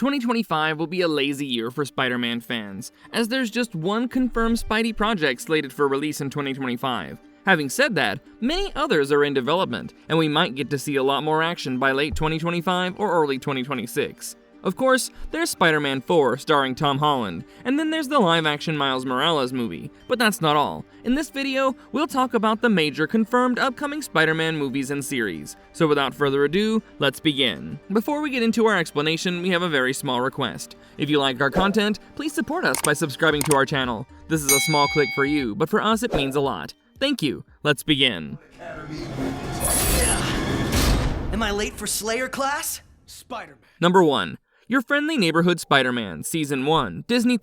2025 will be a lazy year for Spider-Man fans, as there's just one confirmed Spidey project slated for release in 2025. Having said that, many others are in development, and we might get to see a lot more action by late 2025 or early 2026. Of course, there's Spider-Man 4 starring Tom Holland, and then there's the live-action Miles Morales movie, but that's not all. In this video, we'll talk about the major confirmed upcoming Spider-Man movies and series. So without further ado, let's begin. Before we get into our explanation, we have a very small request. If you like our content, please support us by subscribing to our channel. This is a small click for you, but for us it means a lot. Thank you. Let's begin. Am I late for Slayer class? Spider-Man. Number 1. Your Friendly Neighborhood Spider-Man, Season 1, Disney+,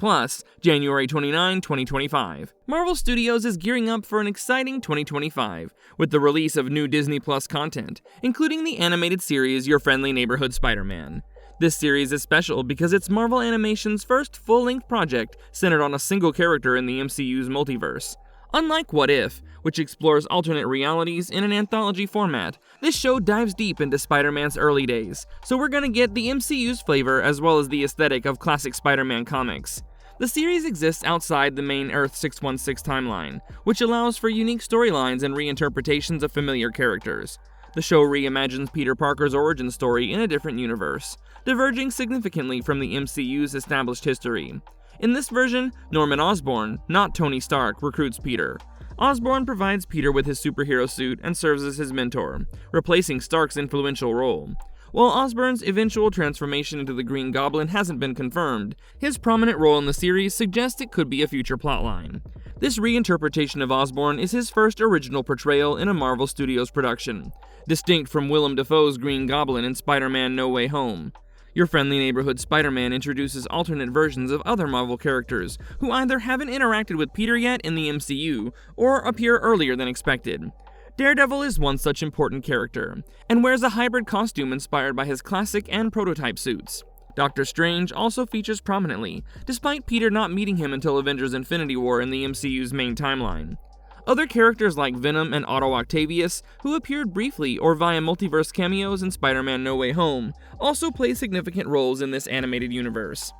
January 29, 2025. Marvel Studios is gearing up for an exciting 2025, with the release of new Disney+ content, including the animated series Your Friendly Neighborhood Spider-Man. This series is special because it's Marvel Animation's first full-length project centered on a single character in the MCU's multiverse. Unlike What If, which explores alternate realities in an anthology format, this show dives deep into Spider-Man's early days, so we're gonna get the MCU's flavor as well as the aesthetic of classic Spider-Man comics. The series exists outside the main Earth 616 timeline, which allows for unique storylines and reinterpretations of familiar characters. The show reimagines Peter Parker's origin story in a different universe, diverging significantly from the MCU's established history. In this version, Norman Osborn, not Tony Stark, recruits Peter. Osborn provides Peter with his superhero suit and serves as his mentor, replacing Stark's influential role. While Osborn's eventual transformation into the Green Goblin hasn't been confirmed, his prominent role in the series suggests it could be a future plotline. This reinterpretation of Osborn is his first original portrayal in a Marvel Studios production, distinct from Willem Dafoe's Green Goblin in Spider-Man No Way Home. Your Friendly Neighborhood Spider-Man introduces alternate versions of other Marvel characters who either haven't interacted with Peter yet in the MCU or appear earlier than expected. Daredevil is one such important character, and wears a hybrid costume inspired by his classic and prototype suits. Doctor Strange also features prominently, despite Peter not meeting him until Avengers Infinity War in the MCU's main timeline. Other characters like Venom and Otto Octavius, who appeared briefly or via multiverse cameos in Spider-Man No Way Home, also play significant roles in this animated universe.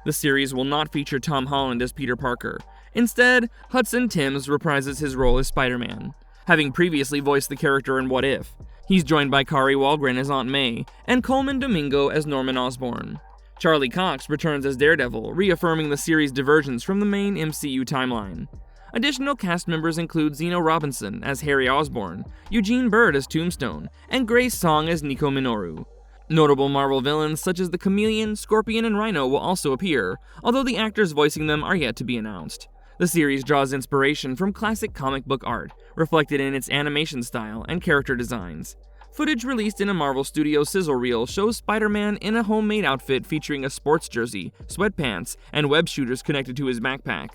The series will not feature Tom Holland as Peter Parker. Instead, Hudson Timms reprises his role as Spider-Man, having previously voiced the character in What If. He's joined by Kari Wahlgren as Aunt May, and Coleman Domingo as Norman Osborn. Charlie Cox returns as Daredevil, reaffirming the series' divergence from the main MCU timeline. Additional cast members include Zeno Robinson as Harry Osborn, Eugene Bird as Tombstone, and Grace Song as Nico Minoru. Notable Marvel villains such as the Chameleon, Scorpion, and Rhino will also appear, although the actors voicing them are yet to be announced. The series draws inspiration from classic comic book art, reflected in its animation style and character designs. Footage released in a Marvel Studios sizzle reel shows Spider-Man in a homemade outfit featuring a sports jersey, sweatpants, and web shooters connected to his backpack.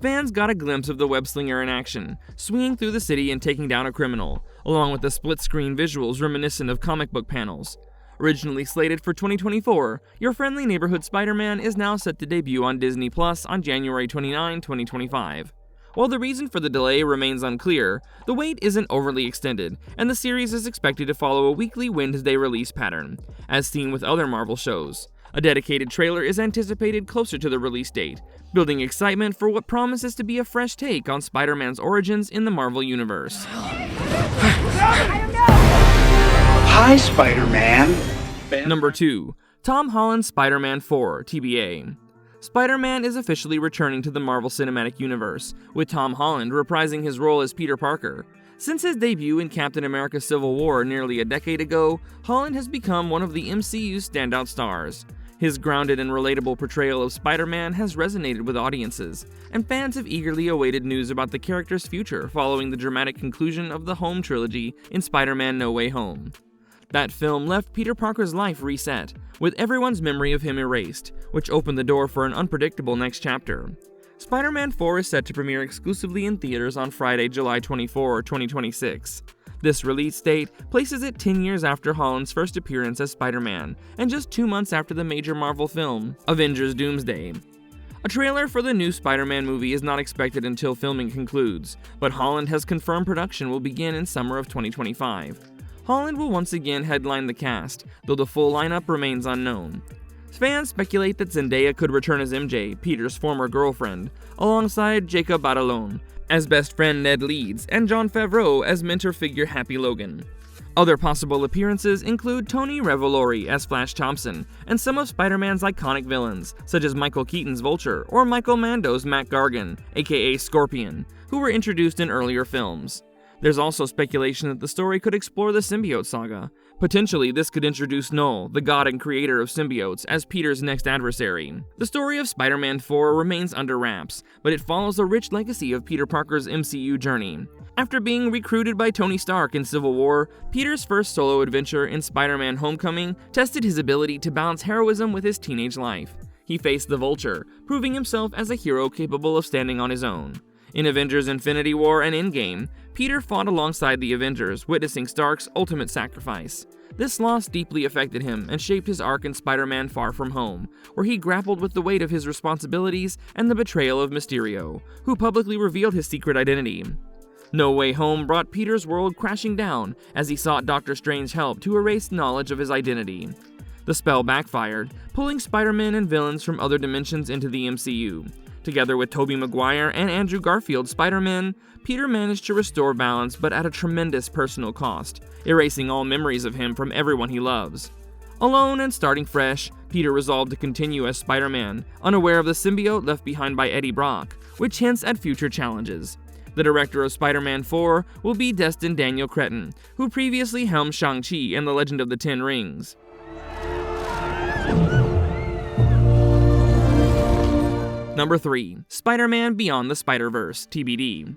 Fans got a glimpse of the web-slinger in action, swinging through the city and taking down a criminal, along with the split-screen visuals reminiscent of comic book panels. Originally slated for 2024, Your Friendly Neighborhood Spider-Man is now set to debut on Disney+ on January 29, 2025. While the reason for the delay remains unclear, the wait isn't overly extended, and the series is expected to follow a weekly Wednesday release pattern, as seen with other Marvel shows. A dedicated trailer is anticipated closer to the release date, building excitement for what promises to be a fresh take on Spider-Man's origins in the Marvel Universe. Hi, Spider-Man. Number 2. Tom Holland's Spider-Man 4, TBA. Spider-Man is officially returning to the Marvel Cinematic Universe, with Tom Holland reprising his role as Peter Parker. Since his debut in Captain America Civil War nearly a decade ago, Holland has become one of the MCU's standout stars. His grounded and relatable portrayal of Spider-Man has resonated with audiences, and fans have eagerly awaited news about the character's future following the dramatic conclusion of the Home trilogy in Spider-Man No Way Home. That film left Peter Parker's life reset, with everyone's memory of him erased, which opened the door for an unpredictable next chapter. Spider-Man 4 is set to premiere exclusively in theaters on Friday, July 24, 2026. This release date places it 10 years after Holland's first appearance as Spider-Man, and just 2 months after the major Marvel film, Avengers Doomsday. A trailer for the new Spider-Man movie is not expected until filming concludes, but Holland has confirmed production will begin in summer of 2025. Holland will once again headline the cast, though the full lineup remains unknown. Fans speculate that Zendaya could return as MJ, Peter's former girlfriend, alongside Jacob Batalon as best friend Ned Leeds and Jon Favreau as mentor figure Happy Logan. Other possible appearances include Tony Revolori as Flash Thompson and some of Spider-Man's iconic villains, such as Michael Keaton's Vulture or Michael Mando's Mac Gargan, aka Scorpion, who were introduced in earlier films. There's also speculation that the story could explore the symbiote saga. Potentially, this could introduce Null, the god and creator of symbiotes, as Peter's next adversary. The story of Spider-Man 4 remains under wraps, but it follows a rich legacy of Peter Parker's MCU journey. After being recruited by Tony Stark in Civil War, Peter's first solo adventure in Spider-Man Homecoming tested his ability to balance heroism with his teenage life. He faced the Vulture, proving himself as a hero capable of standing on his own. In Avengers Infinity War and Endgame, Peter fought alongside the Avengers, witnessing Stark's ultimate sacrifice. This loss deeply affected him and shaped his arc in Spider-Man Far From Home, where he grappled with the weight of his responsibilities and the betrayal of Mysterio, who publicly revealed his secret identity. No Way Home brought Peter's world crashing down as he sought Doctor Strange's help to erase knowledge of his identity. The spell backfired, pulling Spider-Man and villains from other dimensions into the MCU. Together with Tobey Maguire and Andrew Garfield's Spider-Man, Peter managed to restore balance but at a tremendous personal cost, erasing all memories of him from everyone he loves. Alone and starting fresh, Peter resolved to continue as Spider-Man, unaware of the symbiote left behind by Eddie Brock, which hints at future challenges. The director of Spider-Man 4 will be Destin Daniel Cretton, who previously helmed Shang-Chi and the Legend of the Ten Rings. Number 3. Spider-Man Beyond the Spiderverse, TBD.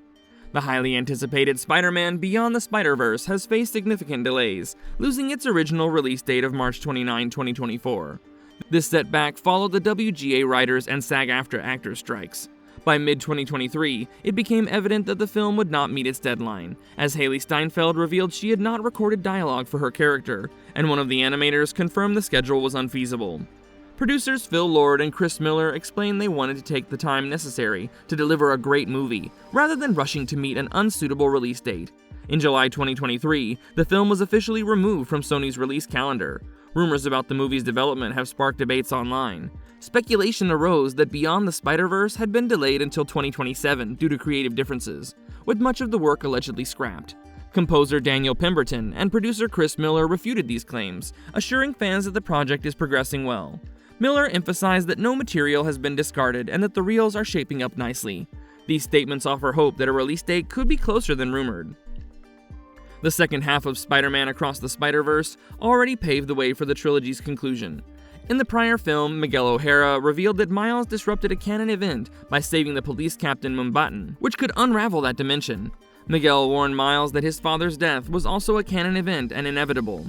The highly anticipated Spider-Man Beyond the Spiderverse has faced significant delays, losing its original release date of March 29, 2024. This setback followed the WGA writers and SAG-AFTRA actors strikes. By mid-2023, it became evident that the film would not meet its deadline, as Haley Steinfeld revealed she had not recorded dialogue for her character, and one of the animators confirmed the schedule was unfeasible. Producers Phil Lord and Chris Miller explained they wanted to take the time necessary to deliver a great movie, rather than rushing to meet an unsuitable release date. In July 2023, the film was officially removed from Sony's release calendar. Rumors about the movie's development have sparked debates online. Speculation arose that Beyond the Spider-Verse had been delayed until 2027 due to creative differences, with much of the work allegedly scrapped. Composer Daniel Pemberton and producer Chris Miller refuted these claims, assuring fans that the project is progressing well. Miller emphasized that no material has been discarded and that the reels are shaping up nicely. These statements offer hope that a release date could be closer than rumored. The second half of Spider-Man Across the Spider-Verse already paved the way for the trilogy's conclusion. In the prior film, Miguel O'Hara revealed that Miles disrupted a canon event by saving the police captain Mumbattan, which could unravel that dimension. Miguel warned Miles that his father's death was also a canon event and inevitable.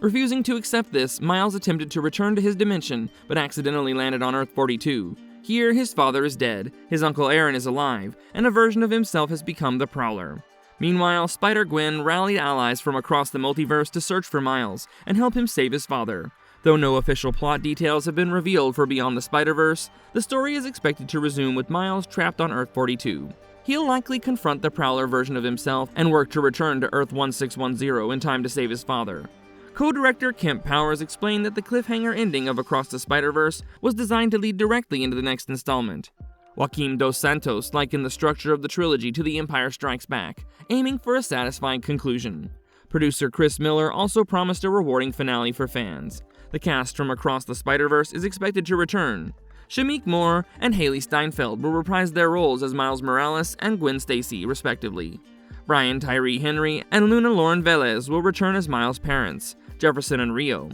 Refusing to accept this, Miles attempted to return to his dimension, but accidentally landed on Earth 42. Here, his father is dead, his Uncle Aaron is alive, and a version of himself has become the Prowler. Meanwhile, Spider-Gwen rallied allies from across the multiverse to search for Miles and help him save his father. Though no official plot details have been revealed for Beyond the Spider-Verse, the story is expected to resume with Miles trapped on Earth 42. He'll likely confront the Prowler version of himself and work to return to Earth 1610 in time to save his father. Co-director Kemp Powers explained that the cliffhanger ending of Across the Spider-Verse was designed to lead directly into the next installment. Joaquim Dos Santos likened the structure of the trilogy to The Empire Strikes Back, aiming for a satisfying conclusion. Producer Chris Miller also promised a rewarding finale for fans. The cast from Across the Spider-Verse is expected to return. Shameik Moore and Haley Steinfeld will reprise their roles as Miles Morales and Gwen Stacy, respectively. Brian Tyree Henry and Luna Lauren Velez will return as Miles' parents, Jefferson and Rio.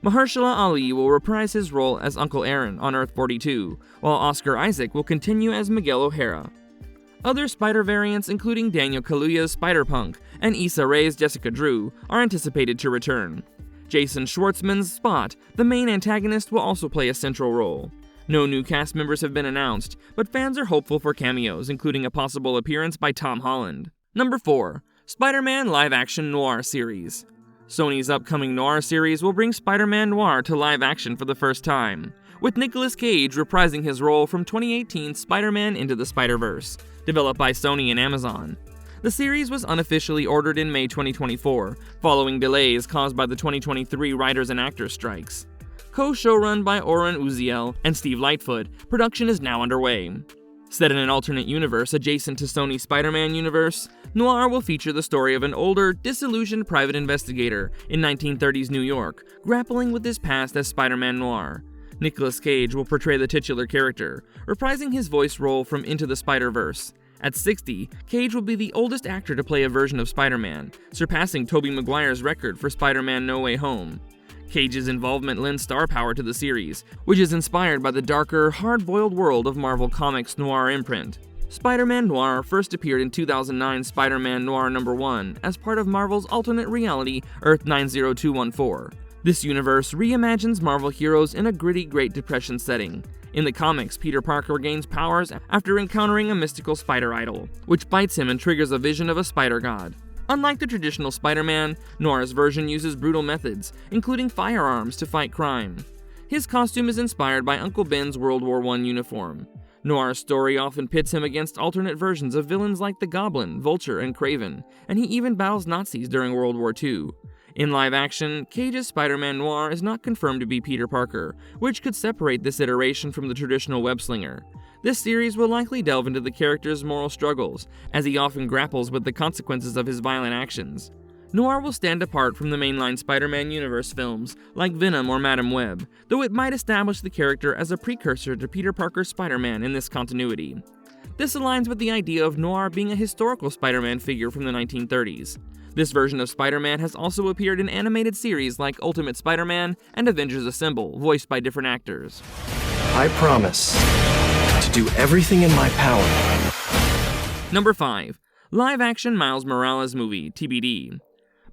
Mahershala Ali will reprise his role as Uncle Aaron on Earth 42, while Oscar Isaac will continue as Miguel O'Hara. Other Spider variants, including Daniel Kaluuya's Spider-Punk and Issa Rae's Jessica Drew, are anticipated to return. Jason Schwartzman's Spot, the main antagonist, will also play a central role. No new cast members have been announced, but fans are hopeful for cameos, including a possible appearance by Tom Holland. Number 4. Spider-Man Live-Action Noir Series. Sony's upcoming Noir series will bring Spider-Man Noir to live action for the first time, with Nicolas Cage reprising his role from 2018's Spider-Man Into the Spider-Verse, developed by Sony and Amazon. The series was unofficially ordered in May 2024, following delays caused by the 2023 writers and actors strikes. Co-showrun by Oren Uziel and Steve Lightfoot, production is now underway. Set in an alternate universe adjacent to Sony's Spider-Man universe, Noir will feature the story of an older, disillusioned private investigator in 1930s New York, grappling with his past as Spider-Man Noir. Nicolas Cage will portray the titular character, reprising his voice role from Into the Spiderverse. At 60, Cage will be the oldest actor to play a version of Spider-Man, surpassing Tobey Maguire's record for Spider-Man No Way Home. Cage's involvement lends star power to the series, which is inspired by the darker, hard-boiled world of Marvel Comics' noir imprint. Spider-Man Noir first appeared in 2009's Spider-Man Noir No. 1 as part of Marvel's alternate reality Earth 90214. This universe reimagines Marvel heroes in a gritty Great Depression setting. In the comics, Peter Parker gains powers after encountering a mystical spider idol, which bites him and triggers a vision of a spider god. Unlike the traditional Spider-Man, Noir's version uses brutal methods, including firearms, to fight crime. His costume is inspired by Uncle Ben's World War I uniform. Noir's story often pits him against alternate versions of villains like the Goblin, Vulture, and Kraven, and he even battles Nazis during World War II. In live action, Cage's Spider-Man Noir is not confirmed to be Peter Parker, which could separate this iteration from the traditional web-slinger. This series will likely delve into the character's moral struggles, as he often grapples with the consequences of his violent actions. Noir will stand apart from the mainline Spider-Man universe films like Venom or Madam Web, though it might establish the character as a precursor to Peter Parker's Spider-Man in this continuity. This aligns with the idea of Noir being a historical Spider-Man figure from the 1930s. This version of Spider-Man has also appeared in animated series like Ultimate Spider-Man and Avengers Assemble, voiced by different actors. I promise to do everything in my power. Number 5. Live-action Miles Morales movie, TBD.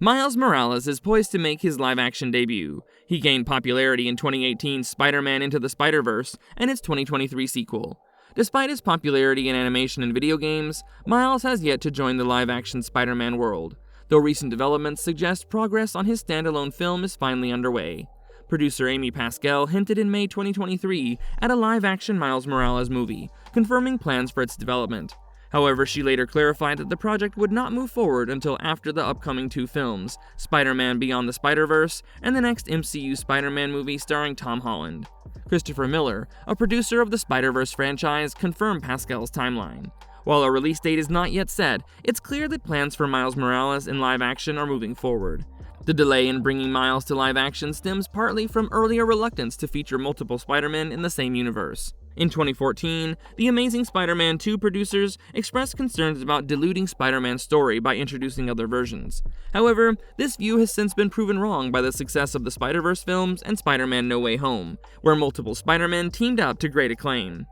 Miles Morales is poised to make his live-action debut. He gained popularity in 2018's Spider-Man Into the Spiderverse and its 2023 sequel. Despite his popularity in animation and video games, Miles has yet to join the live-action Spider-Man world, though recent developments suggest progress on his standalone film is finally underway. Producer Amy Pascal hinted in May 2023 at a live-action Miles Morales movie, confirming plans for its development. However, she later clarified that the project would not move forward until after the upcoming 2 films, Spider-Man Beyond the Spiderverse and the next MCU Spider-Man movie starring Tom Holland. Christopher Miller, a producer of the Spiderverse franchise, confirmed Pascal's timeline. While a release date is not yet set, it's clear that plans for Miles Morales in live action are moving forward. The delay in bringing Miles to live action stems partly from earlier reluctance to feature multiple Spider-Men in the same universe. In 2014, the Amazing Spider-Man 2 producers expressed concerns about diluting Spider-Man's story by introducing other versions. However, this view has since been proven wrong by the success of the Spider-Verse films and Spider-Man No Way Home, where multiple Spider-Men teamed up to great acclaim.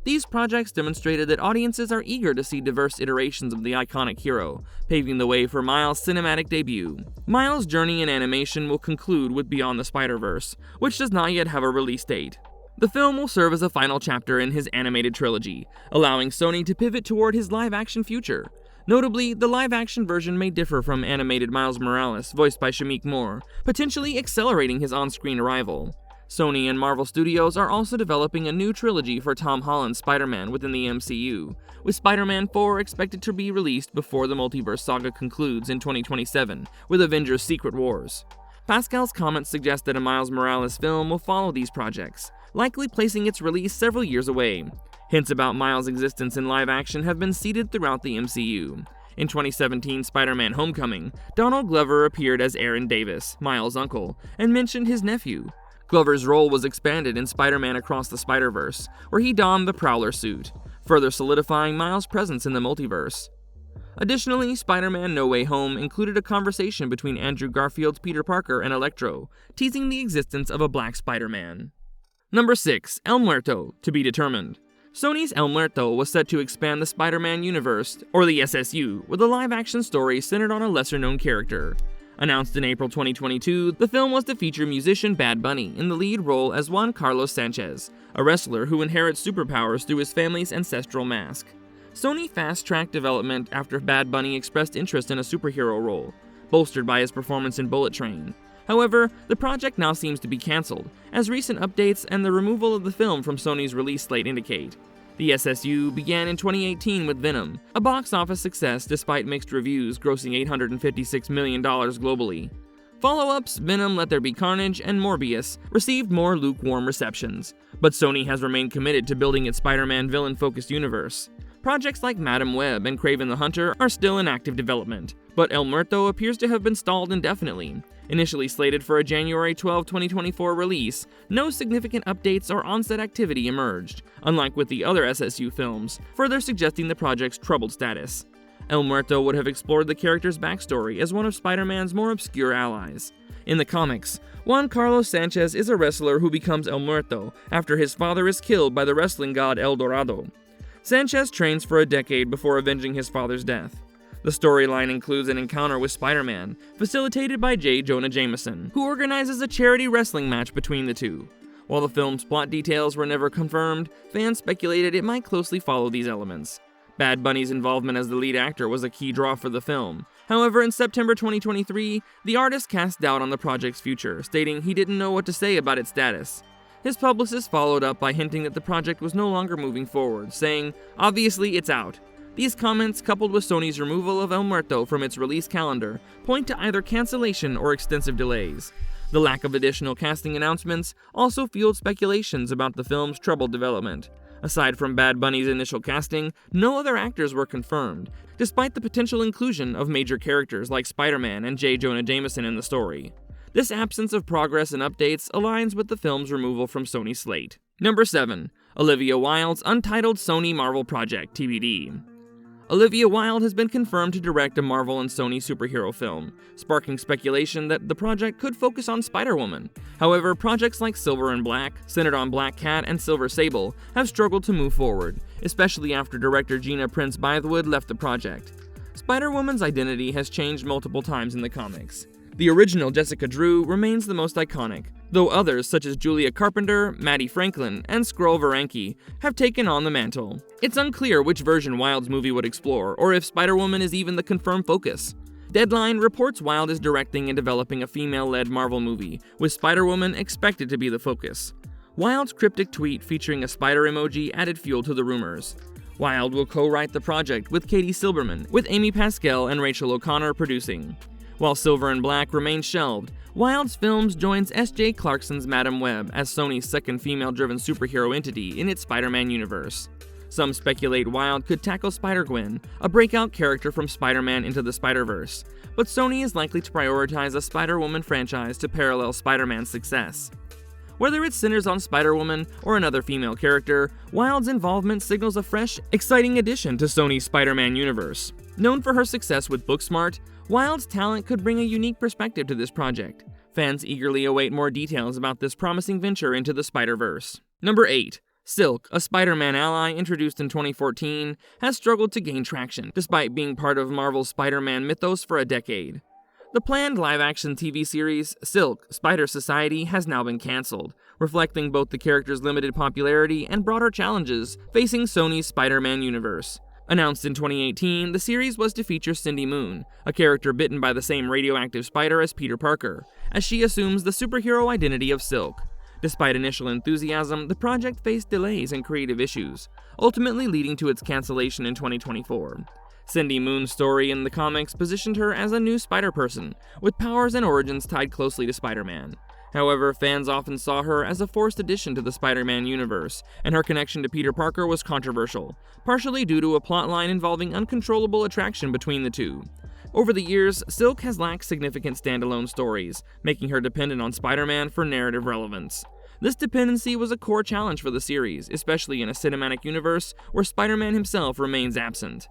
These projects demonstrated that audiences are eager to see diverse iterations of the iconic hero, paving the way for Miles' cinematic debut. Miles' journey in animation will conclude with Beyond the Spiderverse, which does not yet have a release date. The film will serve as a final chapter in his animated trilogy, allowing Sony to pivot toward his live-action future. Notably, the live-action version may differ from animated Miles Morales, voiced by Shameik Moore, potentially accelerating his on-screen arrival. Sony and Marvel Studios are also developing a new trilogy for Tom Holland's Spider-Man within the MCU, with Spider-Man 4 expected to be released before the multiverse saga concludes in 2027 with Avengers Secret Wars. Pascal's comments suggest that a Miles Morales film will follow these projects, likely placing its release several years away. Hints about Miles' existence in live action have been seeded throughout the MCU. In 2017's Spider-Man Homecoming, Donald Glover appeared as Aaron Davis, Miles' uncle, and mentioned his nephew. Glover's role was expanded in Spider-Man Across the Spider-Verse, where he donned the Prowler suit, further solidifying Miles' presence in the multiverse. Additionally, Spider-Man No Way Home included a conversation between Andrew Garfield's Peter Parker and Electro, teasing the existence of a Black Spider-Man. Number 6. El Muerto, to be determined. Sony's El Muerto was set to expand the Spider-Man universe, or the SSU, with a live-action story centered on a lesser-known character. Announced in April 2022, the film was to feature musician Bad Bunny in the lead role as Juan Carlos Sanchez, a wrestler who inherits superpowers through his family's ancestral mask. Sony fast-tracked development after Bad Bunny expressed interest in a superhero role, bolstered by his performance in Bullet Train. However, the project now seems to be cancelled, as recent updates and the removal of the film from Sony's release slate indicate. The SSU began in 2018 with Venom, a box office success despite mixed reviews grossing $856 million globally. Follow-ups Venom Let There Be Carnage and Morbius received more lukewarm receptions, but Sony has remained committed to building its Spider-Man villain-focused universe. Projects like Madam Web and Kraven the Hunter are still in active development, but El Muerto appears to have been stalled indefinitely. Initially slated for a January 12, 2024 release, no significant updates or on-set activity emerged, unlike with the other SSU films, further suggesting the project's troubled status. El Muerto would have explored the character's backstory as one of Spider-Man's more obscure allies. In the comics, Juan Carlos Sanchez is a wrestler who becomes El Muerto after his father is killed by the wrestling god El Dorado. Sanchez trains for a decade before avenging his father's death. The storyline includes an encounter with Spider-Man, facilitated by J. Jonah Jameson, who organizes a charity wrestling match between the two. While the film's plot details were never confirmed, fans speculated it might closely follow these elements. Bad Bunny's involvement as the lead actor was a key draw for the film. However, in September 2023, the artist cast doubt on the project's future, stating he didn't know what to say about its status. His publicist followed up by hinting that the project was no longer moving forward, saying, "Obviously, it's out." These comments, coupled with Sony's removal of El Muerto from its release calendar, point to either cancellation or extensive delays. The lack of additional casting announcements also fueled speculations about the film's troubled development. Aside from Bad Bunny's initial casting, no other actors were confirmed, despite the potential inclusion of major characters like Spider-Man and J. Jonah Jameson in the story. This absence of progress and updates aligns with the film's removal from Sony's slate. Number 7. Olivia Wilde's untitled Sony Marvel project, TBD. Olivia Wild has been confirmed to direct a Marvel and Sony superhero film, sparking speculation that the project could focus on Spider-Woman. However, projects like Silver and Black, centered on Black Cat and Silver Sable, have struggled to move forward, especially after director Gina Prince Bythewood left the project. Spider-Woman's identity has changed multiple times in the comics. The original Jessica Drew remains the most iconic, though others such as Julia Carpenter, Maddie Franklin, and Skrull Varanki have taken on the mantle. It's unclear which version Wild's movie would explore, or if Spider-Woman is even the confirmed focus. Deadline reports Wild is directing and developing a female-led Marvel movie, with Spider-Woman expected to be the focus. Wild's cryptic tweet featuring a spider emoji added fuel to the rumors. Wild will co-write the project with Katie Silberman, with Amy Pascal and Rachel O'Connor producing. While Silver and Black remains shelved, Wild's Films joins S.J. Clarkson's Madam Web as Sony's second female-driven superhero entity in its Spider-Man universe. Some speculate Wild could tackle Spider-Gwen, a breakout character from Spider-Man Into the Spiderverse, but Sony is likely to prioritize a Spider-Woman franchise to parallel Spider-Man's success. Whether it centers on Spider-Woman or another female character, Wild's involvement signals a fresh, exciting addition to Sony's Spider-Man universe. Known for her success with Booksmart, Wild's talent could bring a unique perspective to this project. Fans eagerly await more details about this promising venture into the Spider-Verse. Number 8. Silk, a Spider-Man ally introduced in 2014, has struggled to gain traction, despite being part of Marvel's Spider-Man mythos for a decade. The planned live-action TV series, Silk, Spider Society, has now been cancelled, reflecting both the character's limited popularity and broader challenges facing Sony's Spider-Man universe. Announced in 2018, the series was to feature Cindy Moon, a character bitten by the same radioactive spider as Peter Parker, as she assumes the superhero identity of Silk. Despite initial enthusiasm, the project faced delays and creative issues, ultimately leading to its cancellation in 2024. Cindy Moon's story in the comics positioned her as a new Spider-Person, with powers and origins tied closely to Spider-Man. However, fans often saw her as a forced addition to the Spider-Man universe, and her connection to Peter Parker was controversial, partially due to a plotline involving uncontrollable attraction between the two. Over the years, Silk has lacked significant standalone stories, making her dependent on Spider-Man for narrative relevance. This dependency was a core challenge for the series, especially in a cinematic universe where Spider-Man himself remains absent.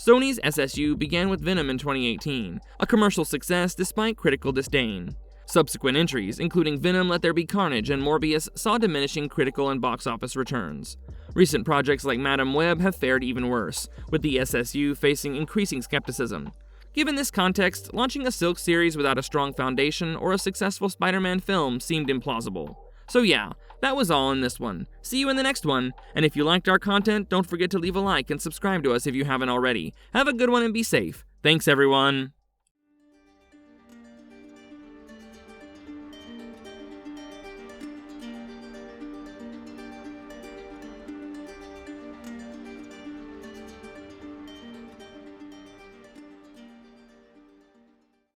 Sony's SSU began with Venom in 2018, a commercial success despite critical disdain. Subsequent entries, including Venom Let There Be Carnage and Morbius, saw diminishing critical and box office returns. Recent projects like Madam Web have fared even worse, with the SSU facing increasing skepticism. Given this context, launching a Silk series without a strong foundation or a successful Spider-Man film seemed implausible. So yeah, that was all in this one. See you in the next one, and if you liked our content, don't forget to leave a like and subscribe to us if you haven't already. Have a good one and be safe. Thanks everyone!